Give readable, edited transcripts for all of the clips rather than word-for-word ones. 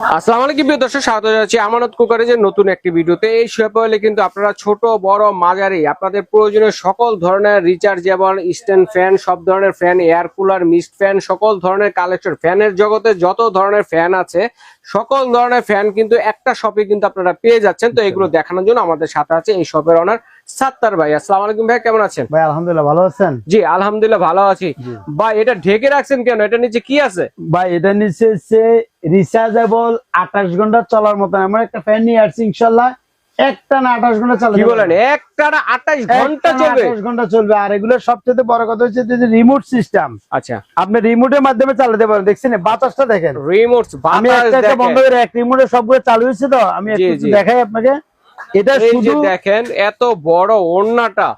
আসসালামু আলাইকুম প্রিয় দর্শক, স্বাগত জানাচ্ছি আমানত কুকারের নতুন একটি ভিডিওতে। এই শপে হলে কিন্তু আপনারা ছোট বড় মাঝারি আপনাদের প্রয়োজনীয় সকল ধরনের রিচার্জেবল স্ট্যান্ড ফ্যান, সব ধরনের fan, air cooler, mist fan, সকল ধরনের কালেকশন, ফ্যানের জগতে যত ধরনের ফ্যান আছে সকল ধরনের ফ্যান কিন্তু একটা শপে কিন্তু আপনারা পেয়ে যাচ্ছেন। তো এগুলো দেখানোর জন্য আমাদের সাথে আছে এই শপের ওনার সাত্তার ভাই। আসসালামু আলাইকুম ভাই, কেমন আছেন? ভাই আলহামদুলিল্লাহ, ভালো আছেন? জি আলহামদুলিল্লাহ ভালো আছি ভাই। এটা ঢেকে রাখছেন কেন? এটা নিচে কি আছে ভাই? এটা নিচে রিচার্জেবল 28 ঘন্টা চলার মতো আমরা একটা ফ্যান নিয়ে আসছি, ইনশাআল্লাহ একটা না 28 ঘন্টা চালাবে। কি বলেন? একটা না 28 ঘন্টা চলবে? 28 ঘন্টা চলবে। আর এগুলো সবচেয়ে বড় কথা হচ্ছে যে রিমোট সিস্টেম। আচ্ছা, আপনি রিমোটের মাধ্যমে চালাতে পারেন। দেখছেন বাতাসটা দেখেন, রিমোট আমি একটা বন্ধ করে এক রিমোটে সবগুলো চালু হয়েছে। তো আমি একটু দেখাই আপনাকে। এটা শুধু দেখেন, এত বড় ওড়নাটা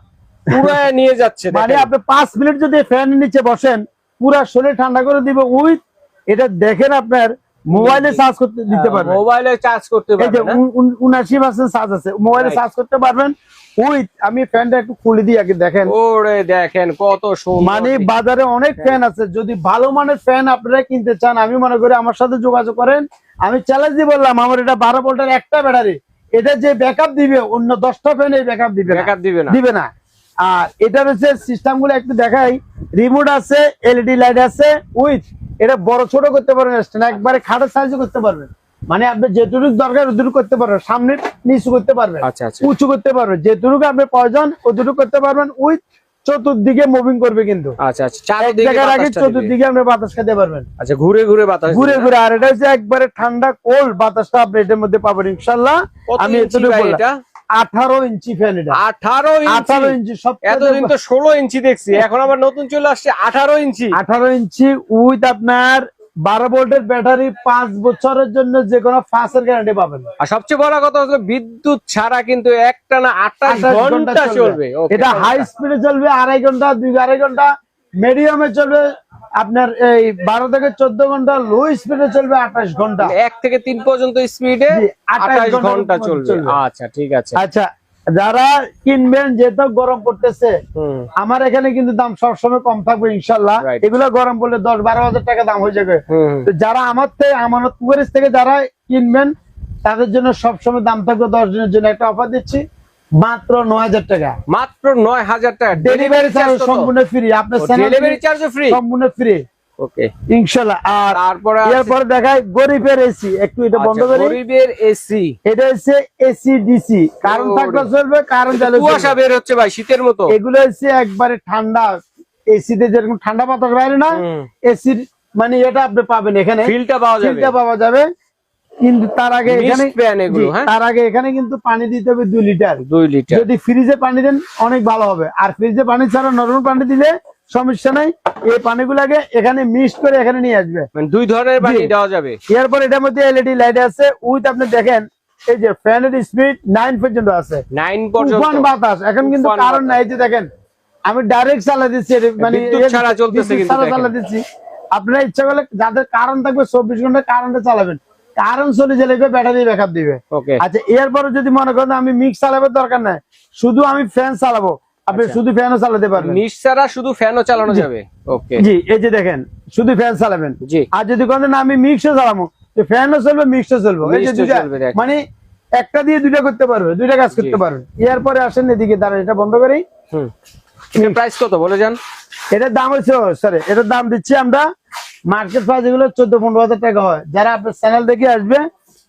পুরায় নিয়ে যাচ্ছে। মানে আপনি 5 মিনিট যদি ফ্যানের নিচে বসেন পুরো শরীর ঠান্ডা করে দিবে। উইথ এটা দেখেন আপনার মোবাইলে চার্জ করতে দিতে পারবেন। মোবাইলে চার্জ করতে পারবেন। 79% চার্জ আছে, মোবাইলে চার্জ করতে পারবেন। উইথ আমি ফ্যানটা একটু খুলে দিই আগে দেখেন। ওরে দেখেন কত সুন্দর। মানে বাজারে অনেক ফ্যান আছে, যদি ভালো মানের ফ্যান আপনারা কিনতে চান আমি মনে করি আমার সাথে যোগাযোগ করেন। আমি চ্যালেঞ্জ দিয়ে বললাম, আমার এটা 12 ভোল্টের একটা ব্যাটারি, এটা যে ব্যাকআপ দিবে অন্য 10টা ফ্যান এই ব্যাকআপ দিবে না। আর এটার হচ্ছে সিস্টেম গুলো একটু দেখাই। রিমোট আছে, এলইডি লাইট আছে, উইথ এটা বড় ছোট করতে পারবেন, একবারে খাটের সাইজও করতে পারবেন। মানে আপনি যেটুকু দরকার ওটুকু করতে পারবেন, সামনে নিচু করতে পারবেন, উঁচু করতে পারবেন, যেটুকু আপনার প্রয়োজন ওটুকু করতে পারবেন। উইথ চতুর্দিকে মুভিং করবে কিন্তু। আচ্ছা, চতুর্দিকে আপনি বাতাস খেতে পারবেন। আচ্ছা, ঘুরে ঘুরে বাতাস, ঘুরে ঘুরে। আর এটা হচ্ছে একবারে ঠান্ডা কোল্ড বাতাসটা আপনি এটার মধ্যে পাবেন ইনশাআল্লাহ। আমি এতটুকু বললাম 18 ইঞ্চি ফ্যান। এটা 18 ইঞ্চি। এতদিন তো 16 ইঞ্চি দেখছি, এখন আবার নতুন চলে আসছে 18 ইঞ্চি। 18 ইঞ্চি উইথ আপনার 12 ভোল্টের ব্যাটারি, 5 বছরের জন্য যে কোনো ফাঁসের গ্যারান্টি পাবেন। আর সবচেয়ে বড় কথা হচ্ছে বিদ্যুৎ ছাড়া কিন্তু একটা না 28 ঘন্টা চলবে। এটা হাই স্পিডে চলবে 2.5 ঘন্টা, 2.5 ঘন্টা। মিডিয়ামে চলবে আপনার এই 12 থেকে 14 ঘন্টা। লো স্পিডে চলবে 28 ঘন্টা। 1 থেকে 3 পর্যন্ত স্পিডে 28 ঘন্টা চলবে। আচ্ছা ঠিক আছে। আচ্ছা, যারা কিনবেন, যেহেতু গরম পড়তেছে আমার এখানে কিন্তু দাম সবসময় কম থাকবে ইনশাল্লাহ। এগুলো গরম পড়লে 10-12 হাজার টাকা দাম হয়ে যাবে। যারা আমার থেকে আমানত কুকারিজ থেকে যারা কিনবেন তাদের জন্য সবসময় দাম থাকবে 10 দিনের জন্য একটা অফার দিচ্ছি, মাত্র 9000 টাকা। মাত্র 9000 টাকা। ডেলিভারি চার্জ সম্পূর্ণ ফ্রি। আপনার ডেলিভারি চার্জও ফ্রি, সম্পূর্ণ ফ্রি। ওকে ইনশাআল্লাহ। আর তারপরে দেখাই গরিবের এসি। একটু এটা বন্ধ করি। গরিবের এসি, এটা হচ্ছে এসি ডিসি, কারণ থাকলে চলবে, কারণ চালু কুয়াশা বের হচ্ছে ভাই শীতের মতো। এগুলো হচ্ছে একবারে ঠান্ডা। এসিতে যেরকম ঠান্ডা বাতাস বাইরে না, এসির মানে এটা আপনি পাবেন এখানে, ফিলটা পাওয়া যাবে। কিন্তু তার আগে এখানে কিন্তু পানি দিতে হবে 2 লিটার। যদি ফ্রিজে পানি দেন অনেক ভালো হবে। আর ফ্রিজে পানি ছাড়া নরমাল পানি দিলে সমস্যা নাই। এই পানিগুলোকে এখানে মিক্স করে এখানে নিয়ে আসবে, মানে 2 ধরনের পানি দেওয়া যাবে। এরপর এটার মধ্যে এলইডি লাইট আছে। উইথ আপনি দেখেন এই যে ফ্যানের স্পিড 9 পর্যন্ত আছে, 9 পর্যন্ত তুফান বাতাস। এখন কিন্তু কারণ নাই, যে দেখেন আমি ডাইরেক্ট চালা দিচ্ছি, মানে বিদ্যুৎ ছাড়া চলতেছে কিন্তু চালা দিচ্ছি। আপনারা ইচ্ছা করলে যাদের কারণ থাকবে 24 ঘন্টা কারেন্টে চালাবেন, কারণ চলে গেলে ব্যাটারি ব্যাকআপ দিবে। আচ্ছা, এরপরে যদি মনে করেন আমি মিক্স চালাবার দরকার নাই, শুধু আমি ফ্যান চালাবো, আপনি শুধু ফ্যানও চালাতে পারবেন। মিক্স ছাড়া শুধু ফ্যানও চালানো যাবে। ওকে জি, এই যে দেখেন শুধু ফ্যান চালাবেন। আর যদি কোন আমি মিক্সও চালাবো, ফ্যানও চলবে মিক্সও চলবে। এই যে দুইটা, মানে একটা দিয়ে দুইটা করতে পারবে, দুইটা কাজ করতে পারবে। এরপরে আসেন এদিকে দাঁড়ান, এটা বন্ধ করি। এর প্রাইস কত বলে যান? এটার দাম হচ্ছে স্যার, এটার দাম দিচ্ছি আমরা মার্কেট প্রাইস এগুলো 14-15 হাজার টাকা হয়। যারা আপনার চ্যানেল দেখে আসবে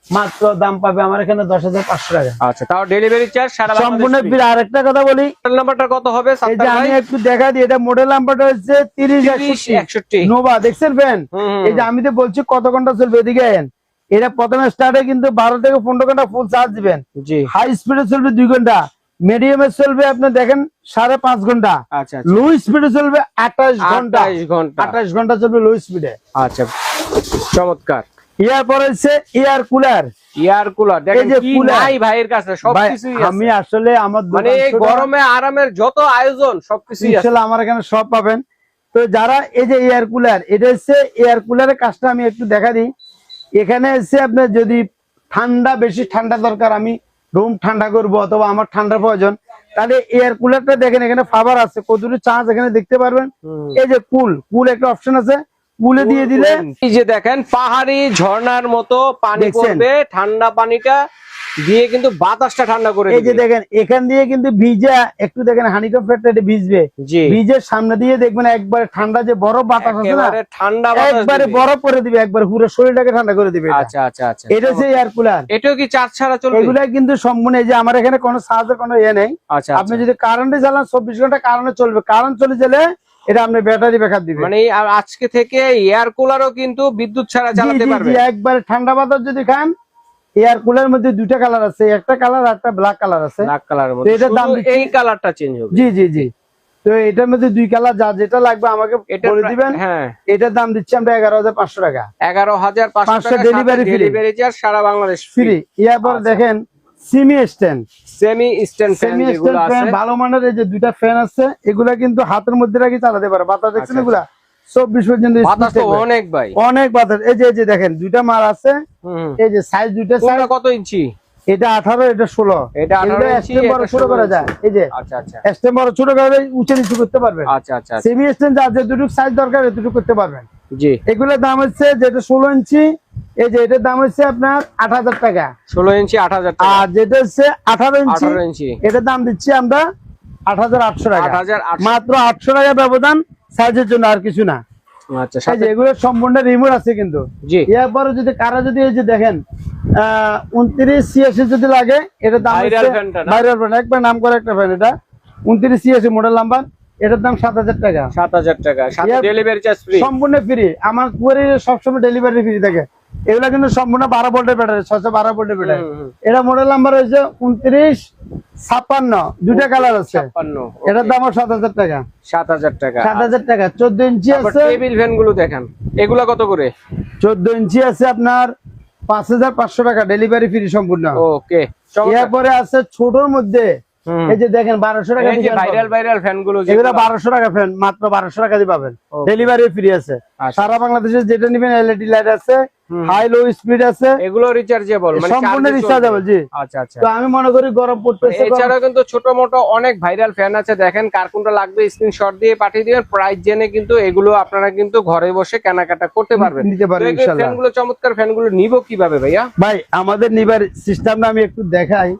মাত্র দাম পাবে আমার এখানে 10,500 টাকা। আচ্ছা, তাও ডেলিভারি চার্জ সারা সম্পূর্ণ ফ্রি। আরেকটা কথা বলি, মডেল নাম্বারটা কত হবে? এই যে আমি একটু দেখা দিই, এটা মডেল নাম্বারটা হচ্ছে 3061 নোভা। দেখছেন ফ্যান? এই যে আমি তো বলছি কত ঘন্টা চলবে, এদিকে এটা প্রথমে স্টার্টে কিন্তু 12 থেকে 15 ঘন্টা ফুল চার্জ দিবেন। হাই স্পিডে চলবে 2 ঘন্টা, মিডিয়ামে চলবে আপনি দেখেন 5.5 ঘন্টা, লো স্পিডে চলবে 28 ঘন্টা। 28 ঘন্টা চলবে লো স্পিডে। আচ্ছা, চমৎকার। এরপরে হচ্ছে এয়ার কুলার। দেখেন কি নাই ভাইয়ের কাছে, সবকিছু আছে। আমি আসলে আমার মানে এই গরমে আরামের যত আয়োজন সবকিছু আসলে আমার এখানে সব পাবেন। তো যারা এই যে এয়ার কুলার, এটা হচ্ছে এয়ার কুলারের কাজটা আমি একটু দেখা দিই। এখানে এসে আপনার যদি ঠান্ডা, বেশি ঠান্ডা দরকার, আমি রুম ঠান্ডা করবো অথবা আমার ঠান্ডার প্রয়োজন, তাহলে এয়ার কুলারটা দেখেন এখানে ফাবার আছে, কতটুকু চার্জ এখানে দেখতে পারবেন। এই যে কুল একটা অপশন আছে, কুলে দিয়ে দিলে এই যে দেখেন পাহাড়ি ঝর্ণার মতো পানি দেখছেন? পড়বে, ঠান্ডা পানিটা দিয়ে কিন্তু বাতাসটা ঠান্ডা করে এই যে দিবে। দেখেন এখান দিয়ে কিন্তু ভিজা একটু দেখেন হানিকম ফ্যাক্টরি ভিজবে, জি ভিজের সামনে দিয়ে দেখবেন একবারে ঠান্ডা যে বরফ বাতাস আছে না, একেবারে ঠান্ডা বাতাস একবারে দিবে। বরফ করে দিবে, একবার পুরো শরীরটাকে ঠান্ডা করে দিবে এটা। আচ্ছা আচ্ছা আচ্ছা, এটা হচ্ছে এয়ার কুলার। এটাও কি চার্জ ছাড়া চলবে? এগুলা কিন্তু সম্পূর্ণ, এই যে আমার এখানে কোনো চার্জের কোনো ইয়ে নেই। আচ্ছা আপনি আচ্ছা। যদি কারেন্টে চালান 24 ঘন্টা কারেন্টে চলবে, কারেন্ট চলে গেলে এটা আপনি ব্যাটারি ব্যাকআপ দিবে। মানে আজকে থেকে এয়ার কুলারও কিন্তু বিদ্যুৎ ছাড়া জি, চালাতে জি, পারবে। জি, একবারে ঠান্ডা বাতাস যদি খান, এয়ার কুলার মধ্যে দুইটা কালার আছে, একটা কালার আর একটা ব্ল্যাক কালার আছে। ব্ল্যাক কালারের তো মধ্যে এটার দাম শুধু দিচ্ছি- এই কালারটা চেঞ্জ হবে। জি জি জি। তো এটার মধ্যে দুই কালার, যা যেটা লাগবে আমাকে এটা বলে দিবেন। হ্যাঁ, এটার দাম দিচ্ছি আমরা 11,500 টাকা 11,500 500 টাকা, delivery free। ডেলিভারি চার্জ সারা বাংলাদেশ ফ্রি। এরপর আচ্ছা। দেখেন semi stand, semi stand fan semi যেগুলো স্ট্যান্ড ফ্যান আছে, ভালো মানের, এই যে দুইটা ফ্যান আছে, এগুলা কিন্তু হাতের মধ্যে রাখি চালাতে পারে। বাতাস দেখছেন আচ্ছা, এগুলা 24 পর্যন্ত speed বাতাস তো থাকবে। অনেক ভাই। অনেক বাতাস। এই যে দেখেন দুইটা মাল আছে, হুম, এই যে সাইজ দুইটা সাইজ, কোনটা কত ইঞ্চি? এটা 18, এটা 16। এটা 18 ইঞ্চি, স্টেম বড় এটা ছোট 16 করা যায়, এই যে আচ্ছা আচ্ছা স্টেম বড় ছোট করে উঁচু নিচু করতে পারবেন। আচ্ছা আচ্ছা আচ্ছা। সেমি স্ট্যান্ড যা যেটুকু সাইজ দরকার এতটুকু করতে পারবেন। জি, এগুলোর দাম হচ্ছে, যেটা 16 ইঞ্চি, এই যে এটার দাম হচ্ছে আপনার 8,000 টাকা। 16 ইঞ্চি 8,000 টাকা, আর যেটা হচ্ছে 18 ইঞ্চি, 18 ইঞ্চি এটার দাম দিচ্ছি আমরা 8,800 টাকা। 8,800। মাত্র 800 টাকা ব্যবধান সাইজের জন্য, আর কিছু না। আচ্ছা, এই যে এগুলো সম্পূর্ণ রিমোট আছে কিন্তু। জি, এরপরে যদি কারা যদি এই যে দেখেন 2986 যদি লাগে, এটার দাম ভাইরাল হচ্ছে ফ্যানটা না? ভাইরাল ফ্যান, একবার নাম করে একটা ফ্যান, এটা 2986 মডেল নাম্বার, এটার দাম 7,000 টাকা 7,000 টাকা, সাথে এর- ডেলিভারি চার্জ ফ্রি। সম্পূর্ণ ফ্রি। আমার কুয়ারি সবসময় ডেলিভারি ফ্রি থাকে। এগুলা কিন্তু সম্পূর্ণ 12 ভোল্টের ব্যাটারি, 612 ভোল্টের ব্যাটারি। এটা মডেল নাম্বার হচ্ছে 2956, দুইটা কালার আছে। 56, এটার দাম 7,000 টাকা 7,000 টাকা। 7,000 টাকা। 14 ইঞ্চি তারপর আছে, টেবিল ফ্যান গুলো দেখেন, এগুলা কত করে? 14 ইঞ্চি আছে আপনার 5,500 টাকা, ডেলিভারি ফ্রি সম্পূর্ণ। ওকে, এরপরে আছে ছোটর মধ্যে, এই যে দেখেন 1200 টাকা ভাইরাল ফ্যান গুলো এগুলো 1200 টাকা ফ্যান, মাত্র 1200 টাকা দিয়ে পাবেন, Okay. ডেলিভারি ফ্রি আছে। আচ্ছা। সারা বাংলাদেশে যেটা নিবেন, এলইডি লাইট আছে, হাই লো স্পিড আছে, এগুলো রিচার্জেবল, মানে সম্পূর্ণ charge এ রিচার্জেবল। চলবে। জি। আচ্ছা আচ্ছা। তো আমি মনে করি গরম পড়তেছে, এছাড়াও কিন্তু ছোট মোটো অনেক ভাইরাল ফ্যান আছে, দেখেন কার কোনটা লাগবে স্ক্রিনশট দিয়ে পাঠিয়ে দিবেন, প্রাইস জেনে কিন্তু এগুলো আপনারা কিন্তু ঘরে বসে কেনাকাটা করতে পারবেন। নিতে পারবেন তো এই ইনশাআল্লাহ। ফ্যানগুলো, চমৎকার ফ্যানগুলো নিব কিভাবে ভাইয়া? ভাই আমাদের নিবার সিস্টেমটা আমি একটু দেখাই।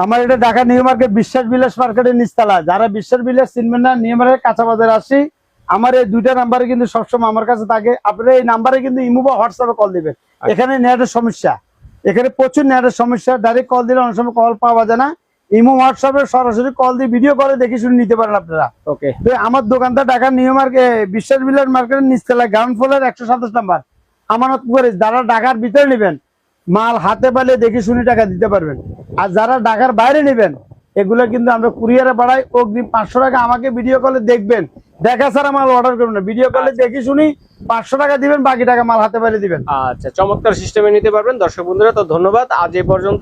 আমার এটা ঢাকা নিউ মার্কেট, বিশ্বাস বিলাস মার্কেটের নিচতলা। যারা বিশ্বাস বিলাস চিনবেন না, নিউ মার্কেট কাঁচা বাজারে আসি, আমার এই দুইটা নাম্বারে কিন্তু সবসময় আমার কাছে থাকে। আপনারা এই নাম্বারে কিন্তু ইমো বা হোয়াটসঅ্যাপে কল দিবেন। এখানে নেটের সমস্যা, এখানে প্রচুর নেটের সমস্যা, ডাইরেক্ট কল দিলে অনেক সময় কল পাওয়া যায় না। ইমো হোয়াটসঅ্যাপে সরাসরি কল দিয়ে ভিডিও করে দেখে শুনে নিতে পারেন আপনারা। ওকে, তো আমার দোকানটা ঢাকা নিউ মার্কেট, বিশ্বাস বিলাস মার্কেটের নিচতলা, গ্রাউন্ড ফ্লোর 127 নাম্বার, আমানতপুরে। যারা ঢাকার ভিতরে নেবেন, মাল হাতে পালে দেখে শুনে টাকা দিতে পারবেন। আর যারা ঢাকার বাইরে নেবেন, এগুলো কিন্তু আমরা কুরিয়ারে বাড়াই, অগ্রিম 500 টাকা আমাকে ভিডিও কলে দেখবেন, দেখা ছাড়া মাল অর্ডার করবেন না, ভিডিও কলে দেখে শুনি 500 টাকা দিবেন, বাকি টাকা মাল হাতে পালে দিবেন। আচ্ছা, চমৎকার সিস্টেমে নিতে পারবেন। দর্শক বন্ধুরা, তো ধন্যবাদ, আজ এই পর্যন্ত।